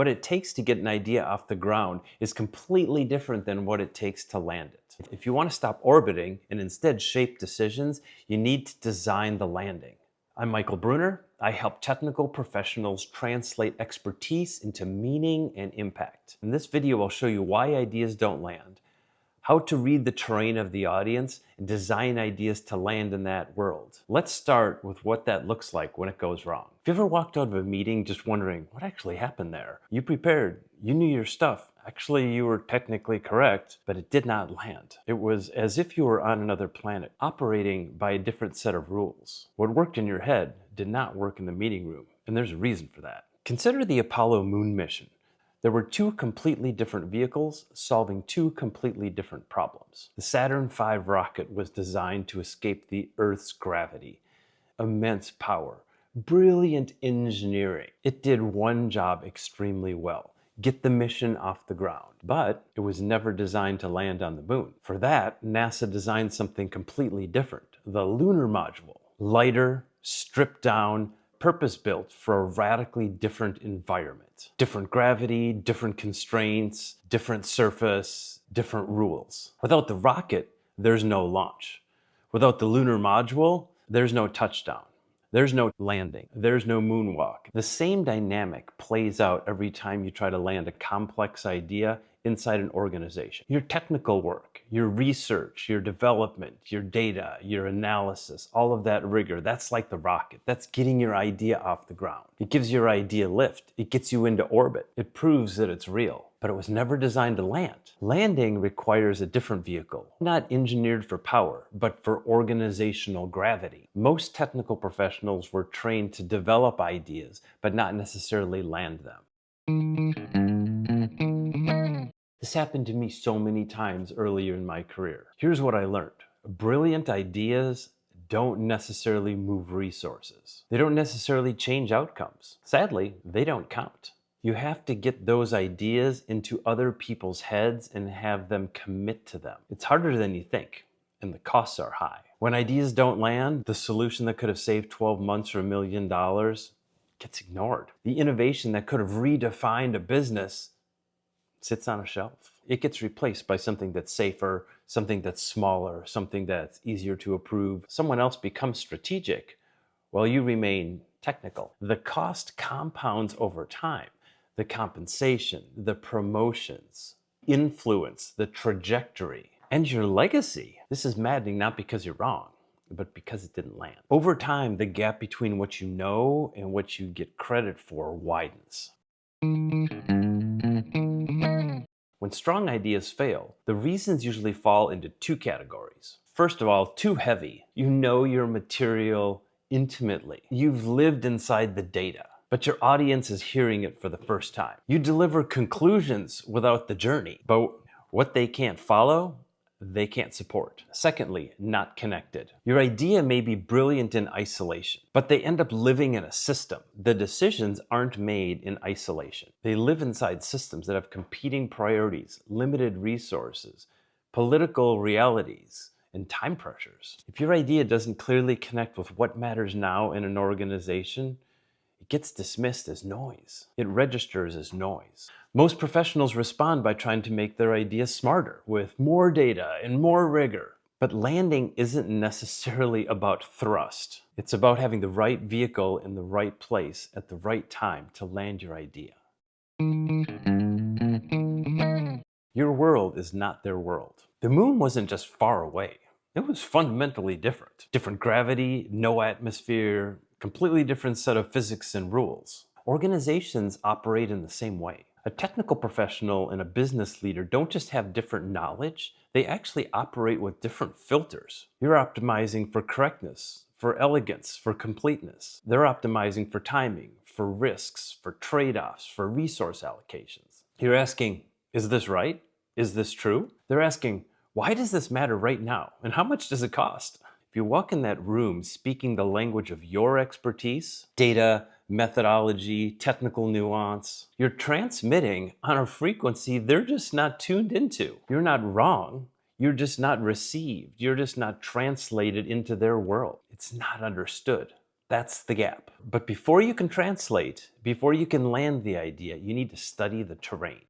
What it takes to get an idea off the ground is completely different than what it takes to land it. If you want to stop orbiting and instead shape decisions, you need to design the landing. I'm Michael Bruner. I help technical professionals translate expertise into meaning and impact. In this video, I'll show you why ideas don't land, how to read the terrain of the audience and design ideas to land in that world. Let's start with what that looks like when it goes wrong. Have you ever walked out of a meeting just wondering what actually happened there? You prepared, you knew your stuff. Actually, you were technically correct, but it did not land. It was as if you were on another planet, operating by a different set of rules. What worked in your head did not work in the meeting room, and there's a reason for that. Consider the Apollo moon mission. There were two completely different vehicles solving two completely different problems. The Saturn V rocket was designed to escape the Earth's gravity. Immense power, brilliant engineering. It did one job extremely well: get the mission off the ground. But it was never designed to land on the moon. For that, NASA designed something completely different: the lunar module. Lighter, stripped down, purpose-built for a radically different environment. Different gravity, different constraints, different surface, different rules. Without the rocket, there's no launch. Without the lunar module, there's no touchdown. There's no landing. There's no moonwalk. The same dynamic plays out every time you try to land a complex idea inside an organization. Your technical work, your research, your development, your data, your analysis, all of that rigor, that's like the rocket. That's getting your idea off the ground. It gives your idea lift. It gets you into orbit. It proves that it's real. But it was never designed to land. Landing requires a different vehicle, not engineered for power, but for organizational gravity. Most technical professionals were trained to develop ideas, but not necessarily land them. This happened to me so many times earlier in my career. Here's what I learned. Brilliant ideas don't necessarily move resources. They don't necessarily change outcomes. Sadly, they don't count. You have to get those ideas into other people's heads and have them commit to them. It's harder than you think, and the costs are high. When ideas don't land, the solution that could have saved 12 months or $1 million gets ignored. The innovation that could have redefined a business sits on a shelf. It gets replaced by something that's safer, something that's smaller, something that's easier to approve. Someone else becomes strategic while you remain technical. The cost compounds over time. The compensation, the promotions, influence, the trajectory, and your legacy. This is maddening not because you're wrong, but because it didn't land. Over time, the gap between what you know and what you get credit for widens. When strong ideas fail, the reasons usually fall into two categories. First of all, too heavy. You know your material intimately. You've lived inside the data, but your audience is hearing it for the first time. You deliver conclusions without the journey, but what they can't follow, they can't support. Secondly, not connected. Your idea may be brilliant in isolation, but they end up living in a system. The decisions aren't made in isolation. They live inside systems that have competing priorities, limited resources, political realities, and time pressures. If your idea doesn't clearly connect with what matters now in an organization, it gets dismissed as noise. It registers as noise. Most professionals respond by trying to make their ideas smarter, with more data and more rigor. But landing isn't necessarily about thrust. It's about having the right vehicle in the right place at the right time to land your idea. Your world is not their world. The moon wasn't just far away. It was fundamentally different. Different gravity, no atmosphere, completely different set of physics and rules. Organizations operate in the same way. A technical professional and a business leader don't just have different knowledge, they actually operate with different filters. You're optimizing for correctness, for elegance, for completeness. They're optimizing for timing, for risks, for trade-offs, for resource allocations. You're asking, is this right? Is this true? They're asking, why does this matter right now? And how much does it cost? If you walk in that room speaking the language of your expertise, data, methodology, technical nuance, you're transmitting on a frequency they're just not tuned into. You're not wrong. You're just not received. You're just not translated into their world. It's not understood. That's the gap. But before you can translate, before you can land the idea, you need to study the terrain.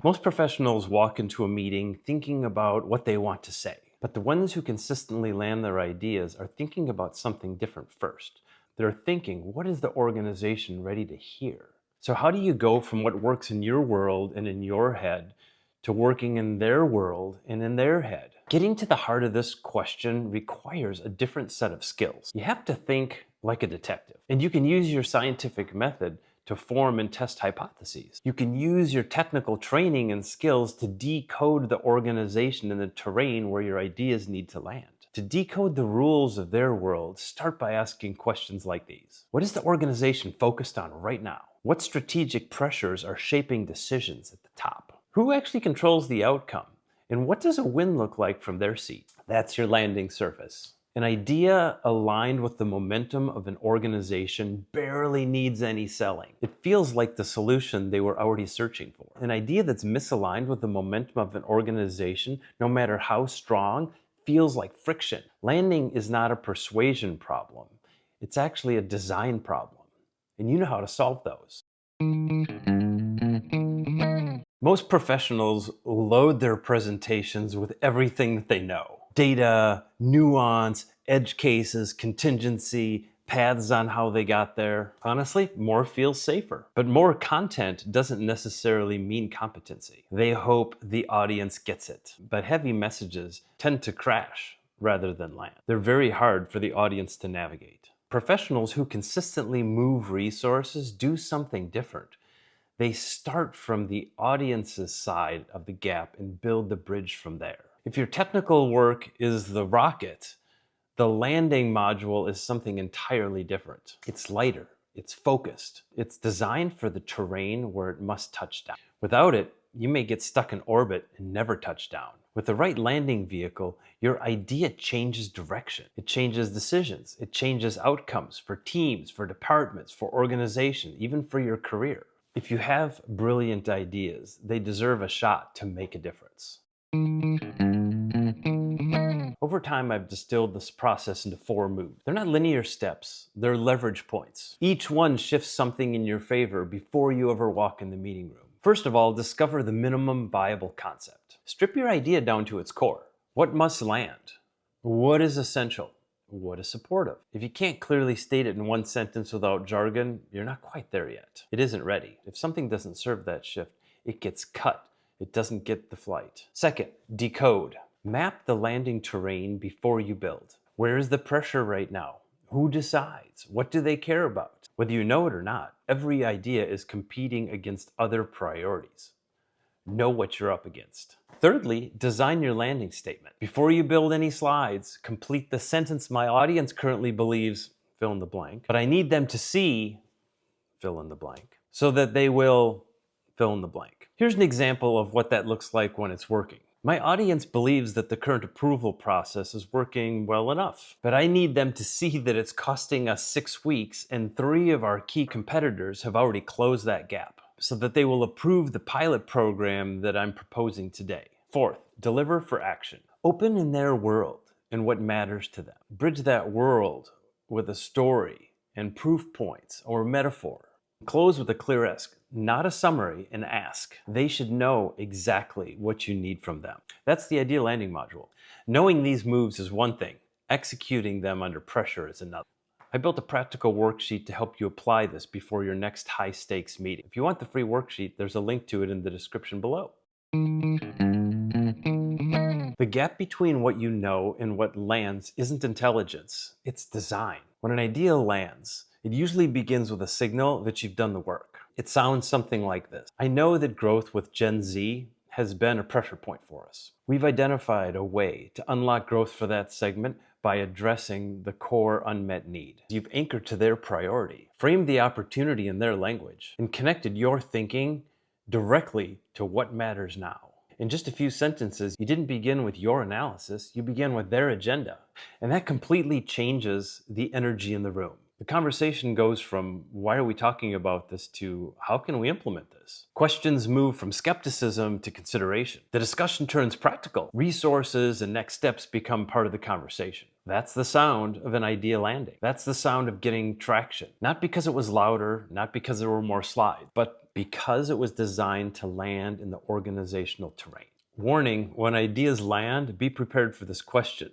Most professionals walk into a meeting thinking about what they want to say, but the ones who consistently land their ideas are thinking about something different first. They're thinking, what is the organization ready to hear? So how do you go from what works in your world and in your head to working in their world and in their head? Getting to the heart of this question requires a different set of skills. You have to think like a detective, and you can use your scientific method to form and test hypotheses. You can use your technical training and skills to decode the organization and the terrain where your ideas need to land. To decode the rules of their world, start by asking questions like these. What is the organization focused on right now? What strategic pressures are shaping decisions at the top? Who actually controls the outcome? And what does a win look like from their seat? That's your landing surface. An idea aligned with the momentum of an organization barely needs any selling. It feels like the solution they were already searching for. An idea that's misaligned with the momentum of an organization, no matter how strong, feels like friction. Landing is not a persuasion problem. It's actually a design problem. And you know how to solve those. Most professionals load their presentations with everything that they know. Data, nuance, edge cases, contingency, paths on how they got there. Honestly, more feels safer. But more content doesn't necessarily mean competency. They hope the audience gets it. But heavy messages tend to crash rather than land. They're very hard for the audience to navigate. Professionals who consistently move resources do something different. They start from the audience's side of the gap and build the bridge from there. If your technical work is the rocket, the landing module is something entirely different. It's lighter, it's focused, it's designed for the terrain where it must touch down. Without it, you may get stuck in orbit and never touch down. With the right landing vehicle, your idea changes direction. It changes decisions. It changes outcomes for teams, for departments, for organizations, even for your career. If you have brilliant ideas, they deserve a shot to make a difference. Over time, I've distilled this process into 4 moves. They're not linear steps, they're leverage points. Each one shifts something in your favor before you ever walk in the meeting room. First of all, discover the minimum viable concept. Strip your idea down to its core. What must land? What is essential? What is supportive? If you can't clearly state it in one sentence without jargon, you're not quite there yet. It isn't ready. If something doesn't serve that shift, it gets cut. It doesn't get the flight. Second, decode. Map the landing terrain before you build. Where is the pressure right now? Who decides? What do they care about? Whether you know it or not, every idea is competing against other priorities. Know what you're up against. Thirdly, design your landing statement. Before you build any slides, complete the sentence my audience currently believes, fill in the blank, but I need them to see, fill in the blank, so that they will, fill in the blank. Here's an example of what that looks like when it's working. My audience believes that the current approval process is working well enough, but I need them to see that it's costing us 6 weeks and 3 of our key competitors have already closed that gap, so that they will approve the pilot program that I'm proposing today. Fourth, deliver for action. Open in their world and what matters to them. Bridge that world with a story and proof points or metaphor. Close with a clear ask, not a summary, and ask. They should know exactly what you need from them. That's the ideal landing module. Knowing these moves is one thing. Executing them under pressure is another. I built a practical worksheet to help you apply this before your next high-stakes meeting. If you want the free worksheet, there's a link to it in the description below. The gap between what you know and what lands isn't intelligence, it's design. When an idea lands, it usually begins with a signal that you've done the work. It sounds something like this. I know that growth with Gen Z has been a pressure point for us. We've identified a way to unlock growth for that segment by addressing the core unmet need. You've anchored to their priority, framed the opportunity in their language, and connected your thinking directly to what matters now. In just a few sentences, you didn't begin with your analysis, you began with their agenda. And that completely changes the energy in the room. The conversation goes from, why are we talking about this, to how can we implement this? Questions move from skepticism to consideration. The discussion turns practical. Resources and next steps become part of the conversation. That's the sound of an idea landing. That's the sound of getting traction. Not because it was louder, not because there were more slides, but because it was designed to land in the organizational terrain. Warning, when ideas land, be prepared for this question.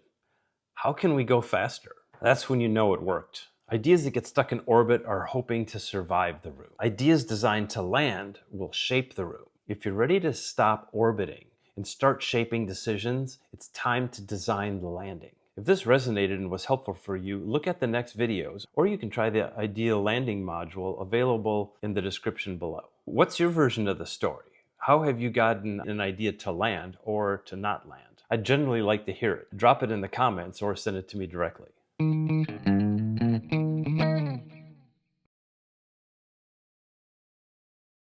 How can we go faster? That's when you know it worked. Ideas that get stuck in orbit are hoping to survive the route. Ideas designed to land will shape the route. If you're ready to stop orbiting and start shaping decisions, it's time to design the landing. If this resonated and was helpful for you, look at the next videos, or you can try the Idea Landing module available in the description below. What's your version of the story? How have you gotten an idea to land or to not land? I'd generally like to hear it. Drop it in the comments or send it to me directly.